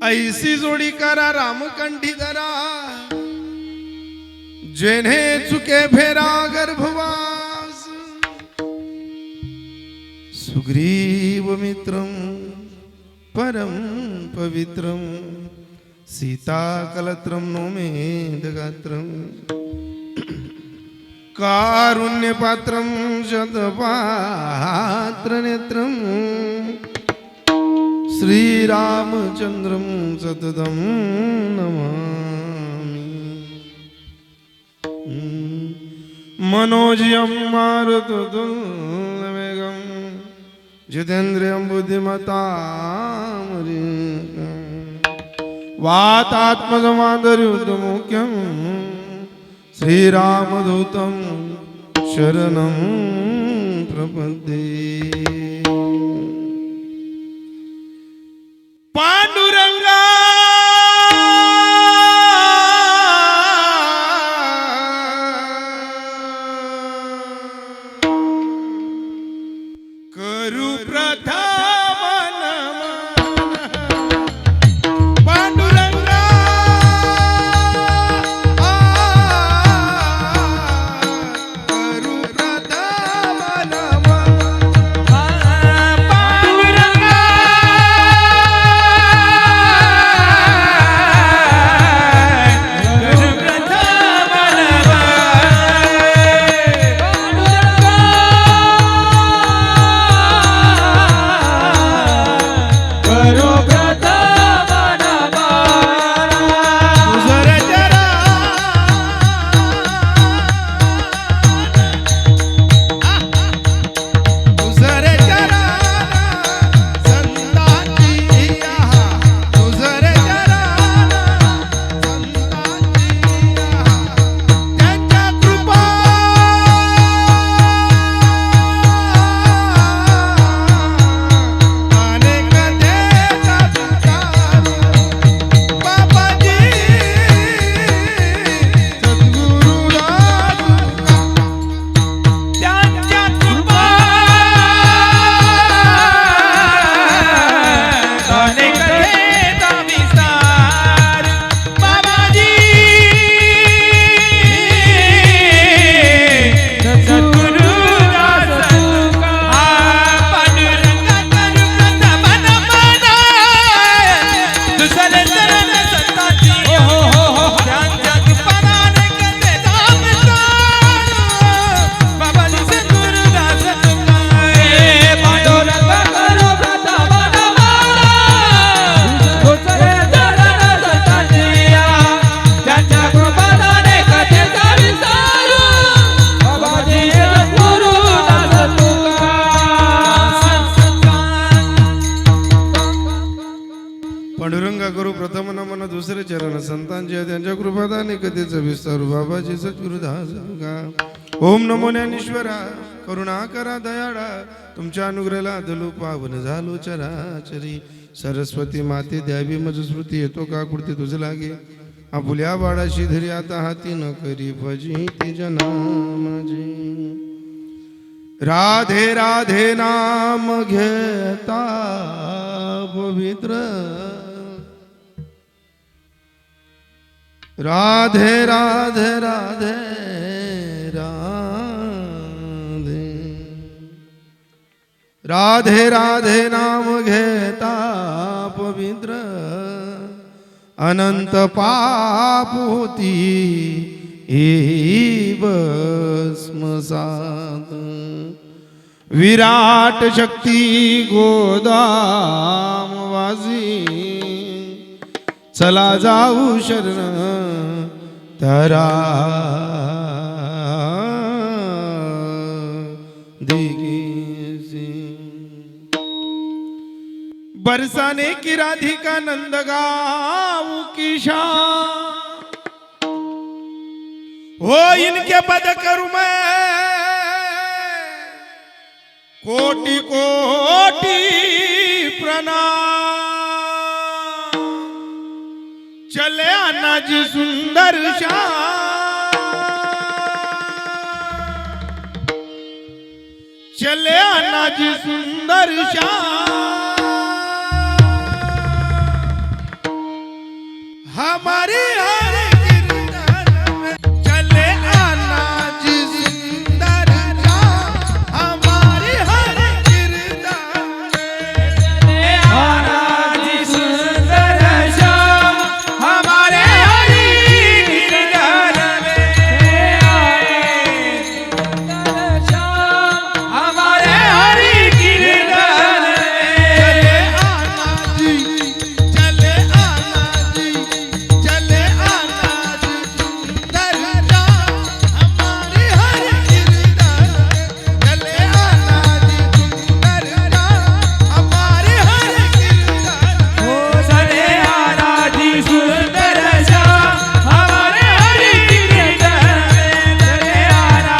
ऐसी जोडी करा रामकंठी धरा जेने चुके फेरा गर्भवास सुग्रीव मित्रम परम पवित्रम सीता कलत्रम नोमेदगात्रम कारुण्य पात्रम शतपात्र नेत्रम श्रीरामचंद्रम सततम नमामि मनोजयं मारुततुल्यवेगं जितेन्द्रियं बुद्धिमतां वातात्मजमादर्युतमुख्यं श्रीरामदूतं शरणं प्रपद्ये पांडुरंगा करू प्रथम नमन पांडुरंगा करू प्रथम पांडुरंगा करू प्रथम नमन दुसरे चरण संतांचे त्यांच्या कृपादाने कथेचा विस्तार बाबाजी सद्गुरुदास ओम नमो ज्ञानेश्वरा करुणा करा दयाळा तुमच्या अनुग्रहाला दलू पावन झालो चराचरी सरस्वती माते द्यावी मज स्मृती येतो का कुर्ते तुझ लागे आपुल्या बाळाशी धरी आता हाती न करी भजी ती जना माझी राधे राधे नाम घेता पवित्र राधे राधे राधे राधे राधे राधे नाम घेता पवित्र अनंत पाप होती भस्मसात विराट शक्ती गोदाम वाजी चला जाऊ शरण तरा बरसाने की राधिका नंदगांव की शान हो इनके पद करूं मैं कोटि कोटि प्रणाम चले आना जी सुंदर श्याम चले आना जी सुंदर श्याम हमारी हर कीर्तन में चले आना जी सुंदर श्याम हमारी हर कीर्तन में चले आना जी सुंदर श्याम हमारे हरि कीर्तन में आए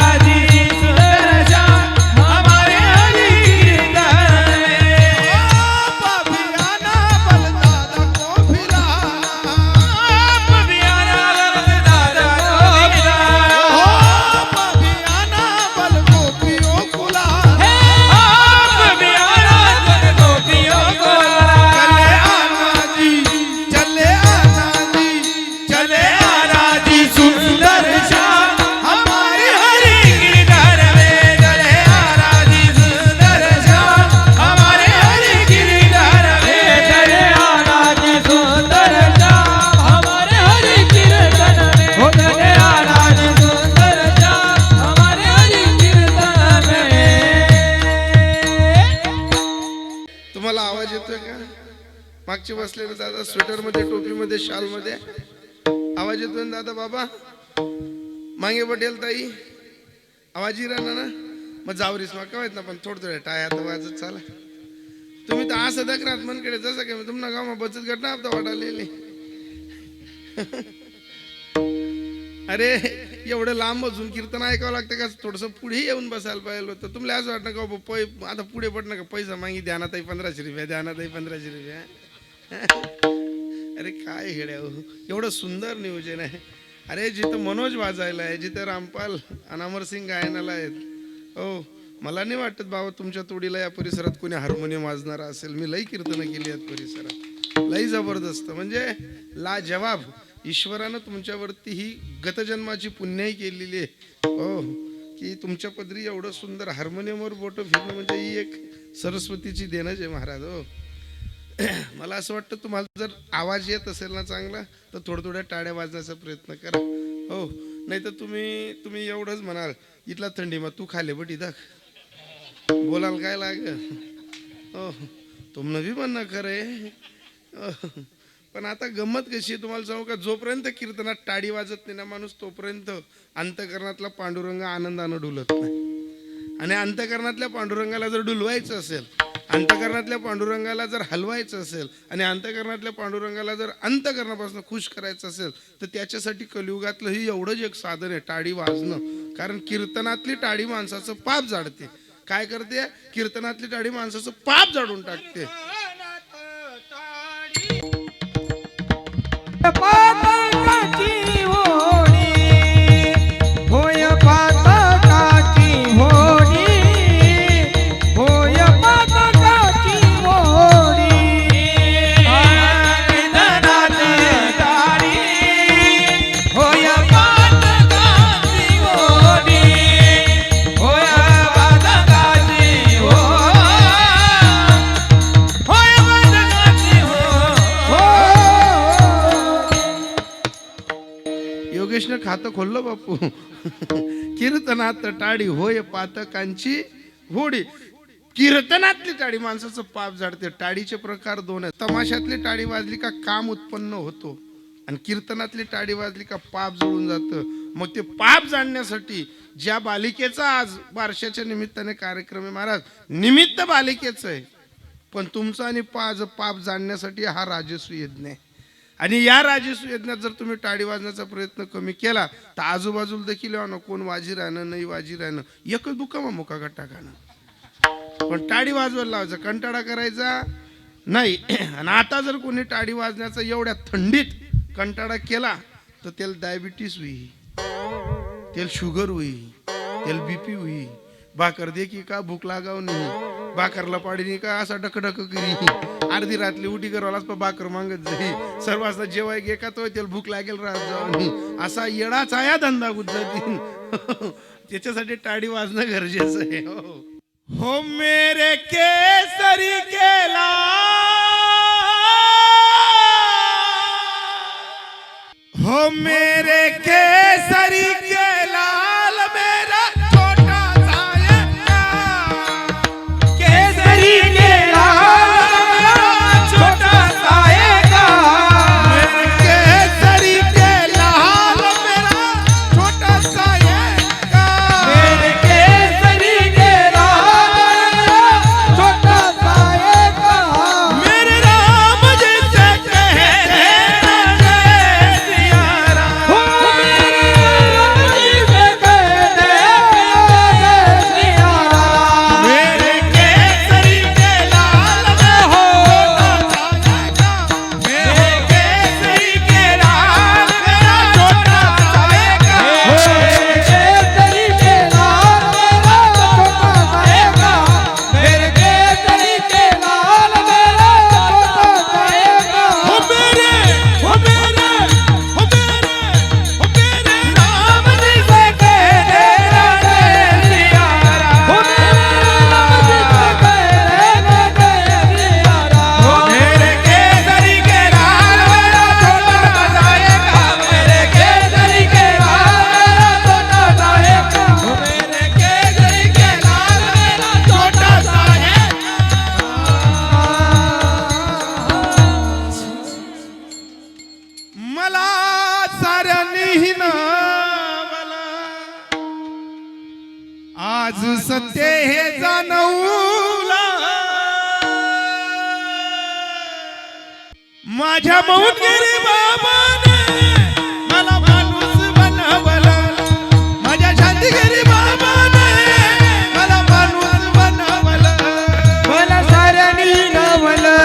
सुंदर श्याम हमारे हरि कीर्तन तुम्हाला आवाज येतोय का? मागचे बसलेले दादा स्वेटर मध्ये टोपी मध्ये शाल मध्ये आवाज येतोय ना दादा बाबा मांगे पटेल ताई आवाज राहणार ना मग जावरीस मग काय ना पण थोडं टाळ्यात वाजत चाला तुम्ही तर असं दगरात मनकडे जसं काय तुम्हाला गाव बचत गट ना आपला वाटालेली अरे एवढं लांब अजून कीर्तन ऐकावं लागतं का थोडस पुढे येऊन बसायला पाहिजे होतं तुम्हाला असं वाटतं का आता पुढे पडणं का पैसा मागी ध्यानात 1500 रुपये ध्यानात 1500 रुपये अरे काय हेड्या एवढं सुंदर नियोजन आहे अरे जिथं मनोज वाजायला आहे जिथं रामपाल आणि अमरसिंग गायनाला आहेत हो मला नाही वाटत बाबा तुमच्या तोडीला या परिसरात कोणी हार्मोनियम वाजणारा असेल मी लई कीर्तनं केली आहेत परिसरात लई जबरदस्त म्हणजे लाजवाब ईश्वरानं तुमच्यावरती ही गतजन्माची पुण्याई केलेली आहे हो की तुमच्या पदरी एवढं सुंदर हार्मोनियमवर बोटं फिरणं म्हणजे ही एक सरस्वतीची देणच आहे महाराज हो मला असं वाटतं तुम्हाला जर आवाज येत असेल ना चांगला तर थोड्या टाळ्या वाजण्याचा प्रयत्न करा हो नाही तर तुम्ही एवढंच म्हणाल इथला थंडी मग तू खाले बटी दाख बोलाल काय लाग हो तुमनं बी म्हणणं खरंय पण आता गंमत कशी आहे तुम्हाला सांगू का जोपर्यंत कीर्तनात टाळी वाजत नाही ना माणूस तोपर्यंत अंतकरणातला पांडुरंग आनंदानं डुलत नाही आणि अंतकरणातल्या पांडुरंगाला जर डुलवायचं असेल अंतकरणातल्या पांडुरंगाला जर हलवायचं असेल आणि अंतकरणातल्या पांडुरंगाला जर अंतकरणापासून खुश करायचं असेल तर त्याच्यासाठी कलियुगातलं ही एवढंच एक साधन आहे टाळी वाजणं कारण कीर्तनातली टाळी माणसाचं पाप जाडते काय करते कीर्तनातली टाळी माणसाचं पाप जाडून टाकते पातकाची होडी होय पातकाची होडी होय पातकाची होडी कीर्तनाची टाळी होय पातकाची होडी होय पातकाची होय पातकाची योगेशनं खातं खोललं बापू कीर्तनात टाळी होय पातकांची होडी कीर्तनातली टाळी माणसाचं पाप जाडते टाळीचे प्रकार दोन आहेत तमाशातली टाळी वाजली का काम उत्पन्न होतो आणि कीर्तनातली टाळी वाजली का पाप जळून जातं मग ते पाप जाणण्यासाठी ज्या बालिकेचा आज बारशाच्या निमित्ताने कार्यक्रम आहे महाराज निमित्त बालिकेचं आहे पण तुमचं आणि पाप जाणण्यासाठी हा राजस्व यज्ञ आहे आणि या राजस्व यज्ञात जर तुम्ही टाळी वाजण्याचा प्रयत्न कमी केला तर आजूबाजूला देखील ना कोण वाजी राहणं नाही वाजी राहणं एकच दुकामा मुका गट्टा खाणं पण टाळी वाजवायला लावायचं कंटाळा करायचा नाही आणि आता जर कोणी टाळी वाजण्याचा एवढ्या थंडीत कंटाळा केला तर त्याला डायबिटीस होईल त्याला शुगर होईल त्याला बीपी होईल भाकर दे की का भूक लागाव नाही भाकरला पाडी का असा डकडक करी अर्धी रातली उठी करवालाच पण भाकर मागत जाई सर्व वाजता जेवाय गे का तो त्याला भूक लागेल राहत जाऊ असा येडाच आया धंदा गुजराती त्याच्यासाठी टाळी वाजणं गरजेचं आहे हो मेरे केसरी केला हो मेरे केसरी के लाल मेरा छोटा सा केसरी के लाल छोटा साएगा मेरे केसरी के लाल मेरा छोटा सा मेरे केसरी के लाल छोटा साएगा मेरे राम जी से कहते हो मेरे राम जी से कहते मेरे केसरी के लाल में हो मेरे केसरी के लाल मेरा छोटा साएगा मेरे केसरी के लाल मेरा छोटा साएगा मेरे केसरी के लाल मेरा छोटा साएगा हो मेरे हो मेरे हो मेरे हो मेरे राम जी से कहते सियारा हो मेरे राम जी से कहते सियारा हो मेरे केसरी के लाल मेरा छोटा साएगा मेरे केसरी के लाल मेरा छोटा साएगा हो मेरे केसरी के लाल मेरा छोटा साएगा मला साऱ्यांनी नावला आज सत्य हे जाणवला माझ्या मौनगिरी बाबाने मला माणूस बनवला माझ्या शांतिगिरी बाबाने मला माणूस बनवला मला साऱ्यांनी नवलं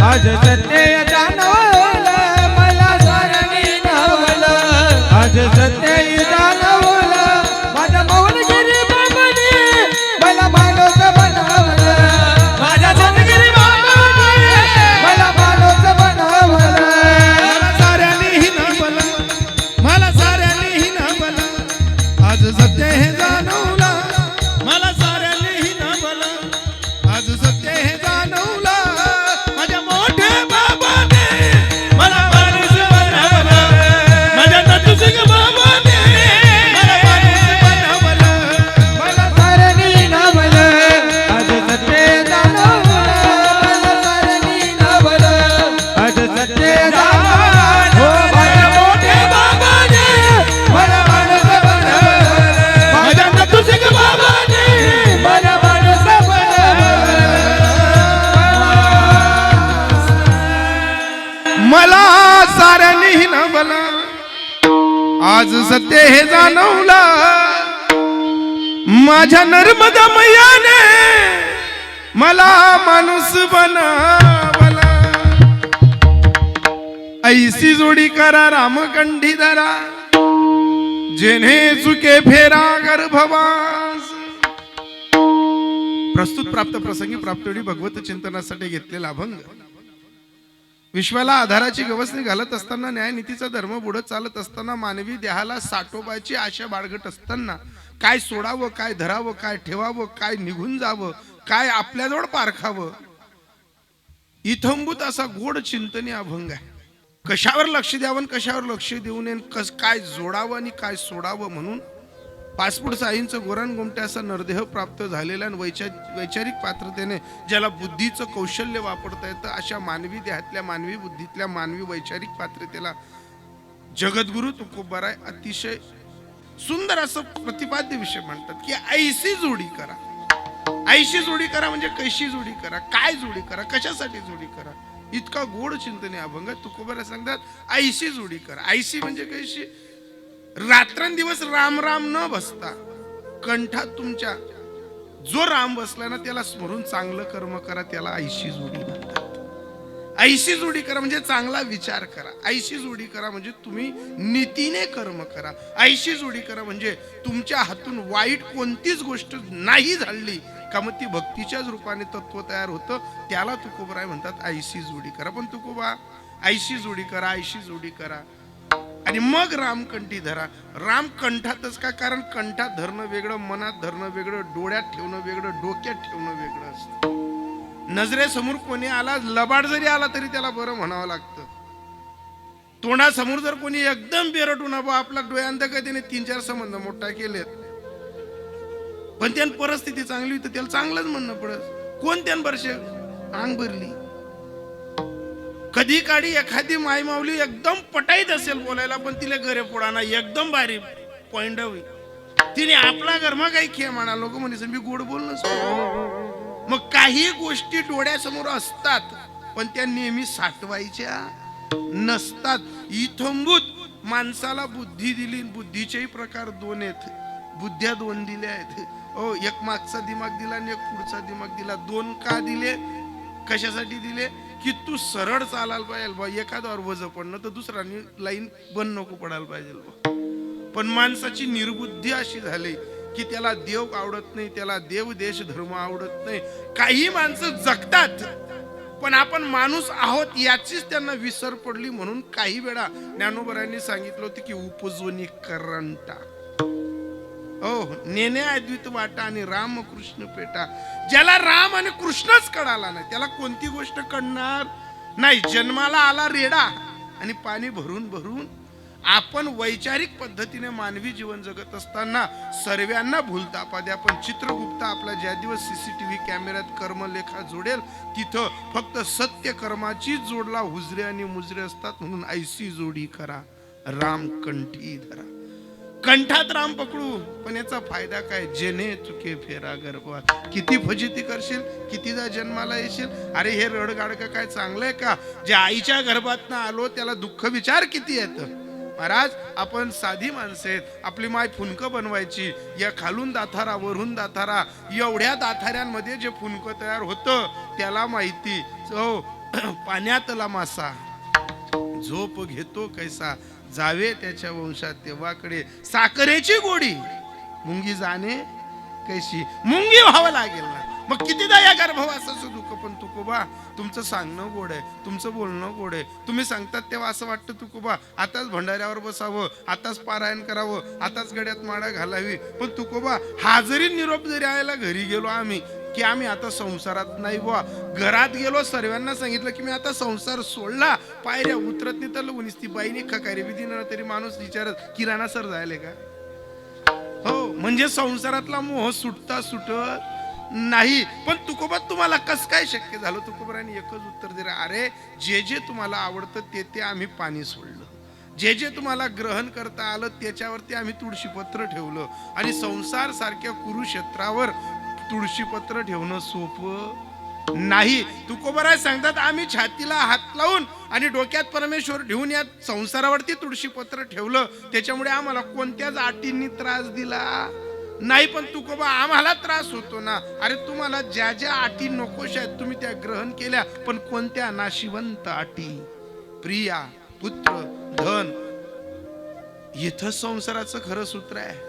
आज सत्य जाणवलं मला साऱ्यांनी नवलं आज सत्य जाणवलं माझ्या मौनगिरी बाबाने मला माणूस बनवलं माझ्या सतगिरी बाबाने मला माणूस बनवलं मला साऱ्यांनी नवला मला साऱ्यांनी नवला आज सत्य हे जाणवला मला साऱ्यांनी नवला आज सत्य हे जाणवला माझ्या मोठ्या बाबाने मला माणूस बनवला माझ्या नटुसिंग बाबाने मला माणूस बनवला मला साऱ्यांनी नवलं आज सत्य जाणवलं मला साऱ्यांनी नवलं आज सत्य जाणवलं हो माझ्या मोठ्या बाबाने मला माणूस बनवलं माझ्या नटुसिंग बाबाने मला माणूस मला साऱ्यांनी नवला आज सत्य हे जाणवला माझ्या नर्मदा मैयाने मला माणूस बनवला ऐसी जोडी करा रामकंठी धरा जेने चुके फेरा गर्भवास प्रस्तुत प्राप्त प्रसंगी प्राप्तवेळी भगवत चिंतनासाठी घेतलेला अभंग विश्वाला आधाराची गवसणी घालत असताना न्यायनीतीचा धर्म बुडत चालत असताना मानवी देहाला साठोबाची आशा बाळगत असताना काय सोडावं काय धरावं काय ठेवावं काय निघून जावं काय आपल्याजवळ पारखावं इथंभूत असा गोड चिंतनी अभंग आहे कशावर लक्ष द्यावं आणि कशावर लक्ष देऊ नये काय जोडावं आणि काय सोडावं म्हणून पासपोर्ट साईंचं गोरान गोमटे असा नरदेह प्राप्त झालेला आणि वैचारिक पात्रतेने ज्याला बुद्धीचं कौशल्य वापरता येतं अशा मानवी देहातल्या मानवी बुद्धीतल्या मानवी वैचारिक पात्रतेला जगद्गुरु तुकोबाराय अतिशय सुंदर असं प्रतिपाद्य विषय म्हणतात की ऐशी जोडी करा ऐशी जोडी करा म्हणजे कैशी जोडी करा काय जोडी करा कशासाठी जोडी करा इतका गोड चिंतने अभंग तुकोबाराय सांगतात ऐशी जोडी करा ऐशी म्हणजे कैशी रात्रंदिवस राम राम न बसता कंठात तुमच्या जो राम बसला ना त्याला स्मरून चांगलं कर्म करा त्याला ऐशी जोडी म्हणतात ऐशी जोडी करा म्हणजे चांगला विचार करा. ऐशी जोडी करा म्हणजे तुम्ही नीतीने कर्म करा. ऐशी जोडी करा म्हणजे तुमच्या हातून वाईट कोणतीच गोष्ट नाही झाली का मग ती भक्तीच्याच रूपाने तत्व तयार होतं. त्याला तुकोबराय म्हणतात ऐशी जोडी करा. पण तुकोबा ऐशी जोडी करा, ऐशी जोडी करा आणि मग रामकंठी धरा. राम कंठातच का? कारण कंठात धरणं वेगळं, मनात धरणं वेगळं, डोळ्यात ठेवणं वेगळं, डोक्यात ठेवणं वेगळं असतं. नजरेसमोर कोणी आला, लबाड जरी आला तरी त्याला बरं म्हणावं लागतं. तोंडासमोर जर कोणी एकदम बेरटून आपला डोळ्यांत काय त्याने 3-4 संबंध मोठा केलेत, पण त्यान परिस्थिती चांगली होती त्याला चांगलंच म्हणणं पडत. कोण त्यान वर्ष अंग भरली. कधी काढी एखादी माय माऊली एकदम पटाईत असेल बोलायला, पण तिला घरे फोडाना एकदम भारी पॉइंट हवी. तिने आपला घरमा काही खेळ म्हणा, लोक म्हणे मी गोड बोलणं. मग काही गोष्टी डोळ्यासमोर असतात पण त्या नेहमी साठवायच्या नसतात. इथंभूत माणसाला बुद्धी दिली. बुद्धीचेही प्रकार 2 आहेत. बुद्ध्या 2 दिल्या आहेत. एक मागचा दिमाग दिला आणि एक पुढचा दिमाग दिला. 2 का दिले? कशासाठी दिले? की तू सरळ चालायला पाहिजे बा. एखाद्यावर वज पडणं तर दुसरा लाईन बंद नको पडायला पाहिजे बा. पण माणसाची निर्बुद्धी अशी झाली की त्याला देव आवडत नाही, त्याला देव देश धर्म आवडत नाही. काही माणसं जगतात पण आपण माणूस आहोत याचीच त्यांना विसर पडली. म्हणून काही वेळा ज्ञानोबरांनी सांगितलं होतं की उपजोनी करंटा. नेने अद्वित वाटा आणि राम कृष्ण पेटा. ज्याला राम आणि कृष्णच कळाला नाही त्याला कोणती गोष्ट कळणार नाही. जन्माला आला रेडा आणि पाणी भरून भरून. आपण वैचारिक पद्धतीने मानवी जीवन जगत असताना सर्वांना भूलता पाद्या. पण चित्रगुप्त आपला ज्या दिवस सीसीटीव्ही कॅमेऱ्यात कर्मलेखा जोडेल तिथं फक्त सत्य कर्माची जोडला हुजरे आणि मुजरे असतात. म्हणून ऐशी जोडी करा, राम कंठी धरा. कंठात राम पकडू पण याचा फायदा काय? जेने चुके फेरा गर्भात. किती फजिती करशील, कितीदा जन्माला येशील. अरे हे रडगाड का काय चांगलं आहे का? जे आईच्या गर्भात ना आलो त्याला दुःख विचार किती येतं. महाराज आपण साधी माणसं आहेत. आपली माय फुनकं बनवायची, या खालून दाथारा वरून दाथारा, एवढ्या दाथाऱ्यांमध्ये जे फुनकं तयार होतं त्याला माहिती. पाण्यातला मासा झोप घेतो कैसा, जावे त्याच्या वंशात तेव्हाकडे. साखरेची गोडी मुंगी जाणे कैशी. मुंगी व्हावं लागेल ना. मग कितीदा या गर्भवासाचं दुःख. पण तुकोबा तुमचं सांगणं गोड आहे, तुमचं बोलणं गोड आहे. तुम्ही सांगतात तेव्हा असं वाटतं तुकोबा आताच भंडाऱ्यावर बसावं, आताच पारायण करावं, आताच गड्यात माळा घालावी. पण तुकोबा हा जरी निरोप जरी आयला घरी गेलो आम्ही की आम्ही आता संसारात नाही बुवा. घरात गेलो सर्वांना सांगितलं की मी आता संसार सोडला, पायऱ्या उतरत नाही तर लगून ती बाईने खकारी बी दिणार तरी माणूस विचारत किराणा सर जायले का. म्हणजे संसारातला मोह सुटता सुटत नाही. पण तुकोबा तुम्हाला कसं काय शक्य झालं? तुकोबारांनी एकच उत्तर दिलं, अरे जे जे तुम्हाला आवडतं ते ते आम्ही पाणी सोडलं. जे जे तुम्हाला ग्रहण करता आलं त्याच्यावरती आम्ही तुळशीपत्र ठेवलं. आणि संसार सारख्या कुरुक्षेत्रावर तुळशीपत्र ठेवणं सोपं नाही. तुकोबाराय सांगतात आम्ही छातीला हात लावून आणि डोक्यात परमेश्वर ठेवून या संसारावरती तुळशीपत्र ठेवलं. त्याच्यामुळे आम्हाला कोणत्याच अटींनी त्रास दिला नाही. पण तुकोबा आम्हाला त्रास होतो ना. अरे तुम्हाला ज्या ज्या अटी नकोश आहेत तुम्ही त्या ग्रहण केल्या. पण कोणत्या? नाशिवंत अटी. प्रिया, पुत्र, धन. इथं संसाराचं खरं सूत्र आहे.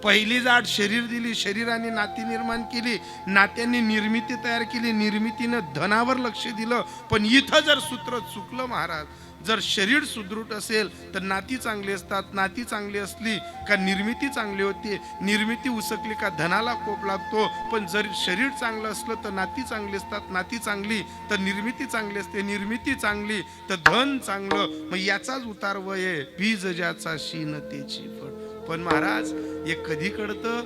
पहिली जाट शरीर दिली, शरीराने नाती निर्माण केली, नात्यांनी निर्मिती तयार केली, निर्मितीनं धनावर लक्ष दिलं. पण इथं जर सूत्र चुकलं महाराज. जर शरीर सुदृढ असेल तर नाती चांगली असतात, नाती चांगली असली का निर्मिती चांगली होती, निर्मिती उसकली का धनाला कोप लागतो. पण जर शरीर चांगलं असलं तर नाती चांगली असतात, नाती चांगली तर निर्मिती चांगली असते, निर्मिती चांगली तर धन चांगलं. मग याचाच उतार वय बीज ज्याचा शीनतेची फळ. पण महाराज हे कधी कळतं,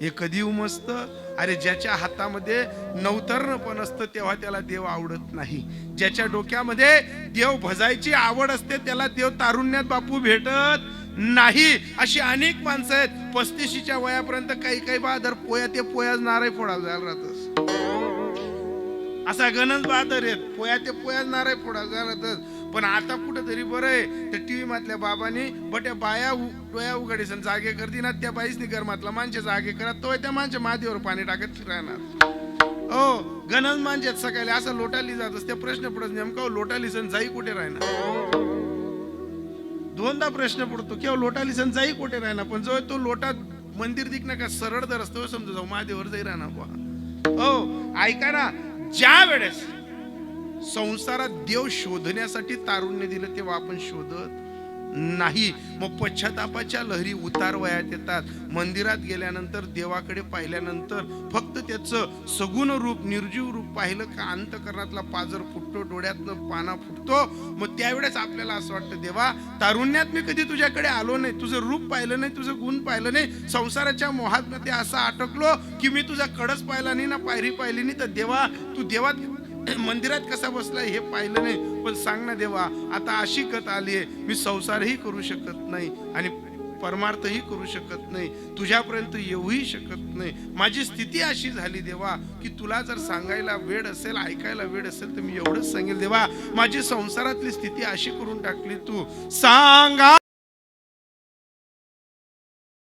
हे कधी उमजतं? अरे ज्याच्या हातामध्ये नवतर्ण पण असतं तेव्हा त्याला देव आवडत नाही. ज्याच्या डोक्यामध्ये देव भजायची आवड असते त्याला देव तारुण्यात बापू भेटत नाही. अशी अनेक माणसं आहेत 35च्या वयापर्यंत काही काही बहादर पोया ते पोयाच नारळ फोडायला जायला राहतस. असा गणच बहादर आहेत पोया ते पोयाच नारळ फोडायला जायला राहतस. पण आता कुठं तरी बरं आहे त्या टीव्ही मातल्या बाबांनी बट्या बाया डोया उघडीस जागे करती ना. त्या बाईसनी घर मातला माणसे जागे करा तो त्या माणसे मादीवर पाणी टाकत राहणार. गणन मांजेत सकाळी असं लोटाली जात असते प्रश्न पडत नेमका लोटाली सण जाई कुठे राहणार दोनदा प्रश्न पडतो किंवा लोटाली सण जाई कुठे राहणार पण जो तो लोटा मंदिर दिख का सरळ दर असतो समजा जाऊ महादेवर जाई राहणार बुवा हो ऐका ना ज्या वेळेस संसारात देव शोधण्यासाठी तारुण्य दिलं तेव्हा आपण शोधत नाही मग पश्चातापाच्या लहरी उतार वयात येतात मंदिरात गेल्यानंतर देवाकडे पाहिल्यानंतर फक्त त्याचं सगुण रूप निर्जीव रूप पाहिलं का अंतकरणातला पाजर फुटतो डोळ्यातनं पाना फुटतो मग त्यावेळेस आपल्याला असं वाटतं देवा तारुण्यात मी कधी तुझ्याकडे आलो नाही तुझं रूप पाहिलं नाही तुझं गुण पाहिलं नाही संसाराच्या मोहात मध्ये असं अटकलो की मी तुझा कडस पाहिला नाही ना पायरी पाहिली नाही तर देवा तू देवात मंदिरात कसा बसलाय हे पाहिलं नाही पण सांग ना देवा आता अशी गत आली आहे मी संसारही करू शकत नाही आणि परमार्थही करू शकत नाही तुझ्यापर्यंत येऊही शकत नाही माझी स्थिती अशी झाली देवा की तुला जर सांगायला वेळ असेल ऐकायला वेळ असेल तर मी एवढंच सांगेल देवा माझी संसारातली स्थिती अशी करून टाकली तू सांगा